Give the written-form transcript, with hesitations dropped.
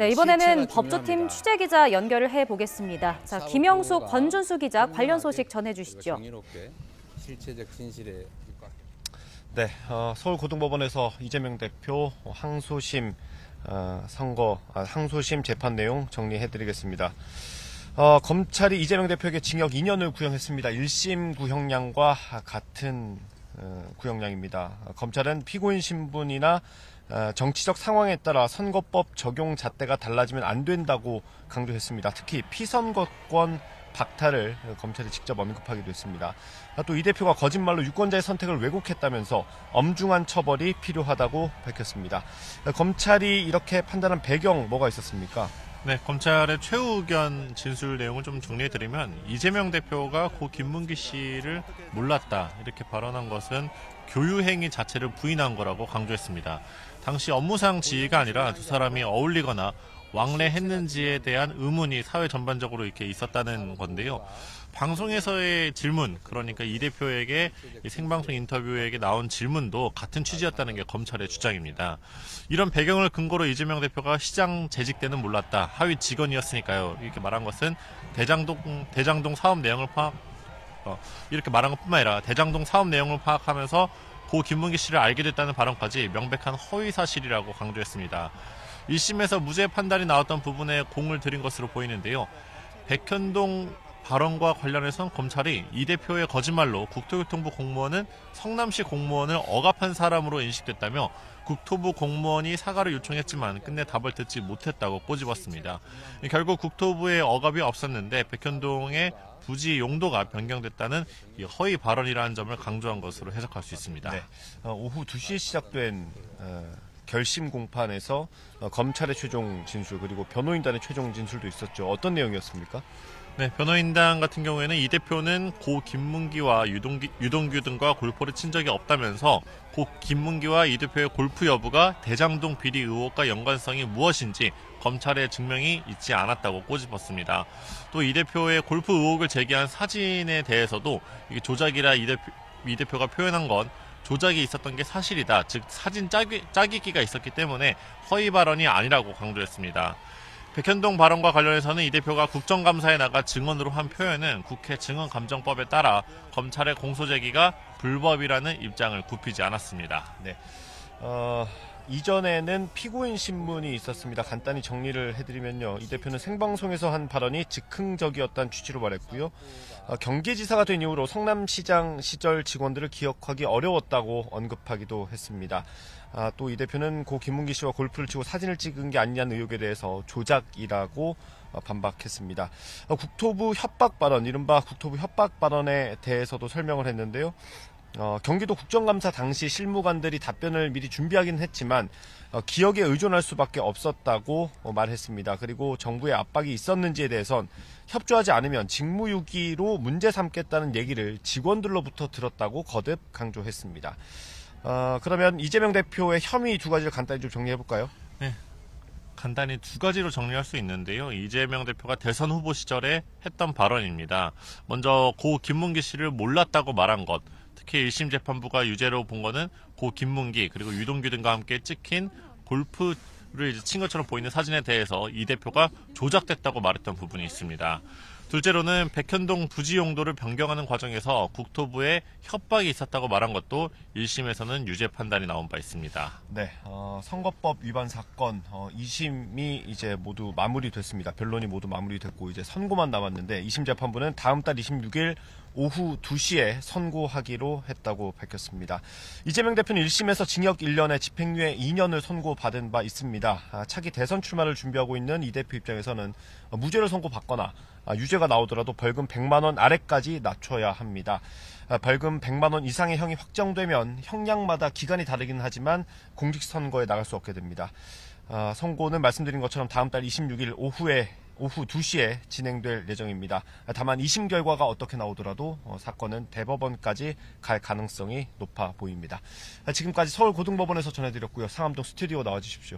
네, 이번에는 법조팀 취재기자 연결을 해보겠습니다. 자, 김영숙, 권준수 기자 관련 소식 전해주시죠. 실체적 진실에 네, 서울고등법원에서 이재명 대표 항소심 항소심 재판 내용 정리해드리겠습니다. 검찰이 이재명 대표에게 징역 2년을 구형했습니다. 1심 구형량과 같은 구형량입니다. 검찰은 피고인 신분이나 정치적 상황에 따라 선거법 적용 잣대가 달라지면 안 된다고 강조했습니다. 특히 피선거권 박탈을 검찰이 직접 언급하기도 했습니다. 또 이 대표가 거짓말로 유권자의 선택을 왜곡했다면서 엄중한 처벌이 필요하다고 밝혔습니다. 검찰이 이렇게 판단한 배경 뭐가 있었습니까? 네, 검찰의 최후 의견 진술 내용을 좀 정리해드리면 이재명 대표가 고 김문기 씨를 몰랐다 이렇게 발언한 것은 교유행위 자체를 부인한 거라고 강조했습니다. 당시 업무상 지위가 아니라 두 사람이 어울리거나 왕래했는지에 대한 의문이 사회 전반적으로 이렇게 있었다는 건데요. 방송에서의 질문, 그러니까 이 대표에게 생방송 인터뷰에게 나온 질문도 같은 취지였다는 게 검찰의 주장입니다. 이런 배경을 근거로 이재명 대표가 시장 재직 때는 몰랐다, 하위 직원이었으니까요, 이렇게 말한 것은 대장동 사업 내용을 이렇게 말한 것뿐만 아니라 대장동 사업 내용을 파악하면서 고 김문기 씨를 알게 됐다는 발언까지 명백한 허위 사실이라고 강조했습니다. 1심에서 무죄 판단이 나왔던 부분에 공을 들인 것으로 보이는데요. 백현동 발언과 관련해선 검찰이 이 대표의 거짓말로 국토교통부 공무원은 성남시 공무원을 억압한 사람으로 인식됐다며 국토부 공무원이 사과를 요청했지만 끝내 답을 듣지 못했다고 꼬집었습니다. 결국 국토부의 억압이 없었는데 백현동의 부지 용도가 변경됐다는 허위 발언이라는 점을 강조한 것으로 해석할 수 있습니다. 네, 오후 2시에 시작된 결심 공판에서 검찰의 최종 진술 그리고 변호인단의 최종 진술도 있었죠. 어떤 내용이었습니까? 네, 변호인단 같은 경우에는 이 대표는 고 김문기와 유동규 등과 골프를 친 적이 없다면서 고 김문기와 이 대표의 골프 여부가 대장동 비리 의혹과 연관성이 무엇인지 검찰의 증명이 있지 않았다고 꼬집었습니다. 또 이 대표의 골프 의혹을 제기한 사진에 대해서도 이게 조작이라 이 대표가 표현한 건 조작이 있었던 게 사실이다. 즉 사진 짜기기가 있었기 때문에 허위 발언이 아니라고 강조했습니다. 백현동 발언과 관련해서는 이 대표가 국정감사에 나가 증언으로 한 표현은 국회 증언감정법에 따라 검찰의 공소제기가 불법이라는 입장을 굽히지 않았습니다. 네. 이전에는 피고인 신문이 있었습니다. 간단히 정리를 해드리면요. 이 대표는 생방송에서 한 발언이 즉흥적이었다는 취지로 말했고요. 경기지사가 된 이후로 성남시장 시절 직원들을 기억하기 어려웠다고 언급하기도 했습니다. 또 이 대표는 고 김문기 씨와 골프를 치고 사진을 찍은 게 아니냐는 의혹에 대해서 조작이라고 반박했습니다. 국토부 협박 발언, 이른바 국토부 협박 발언에 대해서도 설명을 했는데요. 경기도 국정감사 당시 실무관들이 답변을 미리 준비하긴 했지만 기억에 의존할 수밖에 없었다고 말했습니다. 그리고 정부의 압박이 있었는지에 대해선 협조하지 않으면 직무유기로 문제 삼겠다는 얘기를 직원들로부터 들었다고 거듭 강조했습니다. 그러면 이재명 대표의 혐의 두 가지를 간단히 좀 정리해볼까요? 네, 간단히 두 가지로 정리할 수 있는데요. 이재명 대표가 대선 후보 시절에 했던 발언입니다. 먼저 고 김문기 씨를 몰랐다고 말한 것, 특히 1심 재판부가 유죄로 본 거는 고 김문기 그리고 유동규 등과 함께 찍힌 골프를 친 것처럼 보이는 사진에 대해서 이 대표가 조작됐다고 말했던 부분이 있습니다. 둘째로는 백현동 부지 용도를 변경하는 과정에서 국토부에 협박이 있었다고 말한 것도 1심에서는 유죄 판단이 나온 바 있습니다. 네, 선거법 위반 사건 2심이 이제 모두 마무리됐습니다. 변론이 모두 마무리됐고 이제 선고만 남았는데 2심 재판부는 다음 달 26일 오후 2시에 선고하기로 했다고 밝혔습니다. 이재명 대표는 1심에서 징역 1년에 집행유예 2년을 선고받은 바 있습니다. 차기 대선 출마를 준비하고 있는 이 대표 입장에서는 무죄를 선고받거나 유죄가 나오더라도 벌금 100만 원 아래까지 낮춰야 합니다. 벌금 100만 원 이상의 형이 확정되면 형량마다 기간이 다르긴 하지만 공직선거에 나갈 수 없게 됩니다. 선고는 말씀드린 것처럼 다음 달 26일 오후 2시에 진행될 예정입니다. 다만 2심 결과가 어떻게 나오더라도 사건은 대법원까지 갈 가능성이 높아 보입니다. 지금까지 서울고등법원에서 전해드렸고요. 상암동 스튜디오 나와주십시오.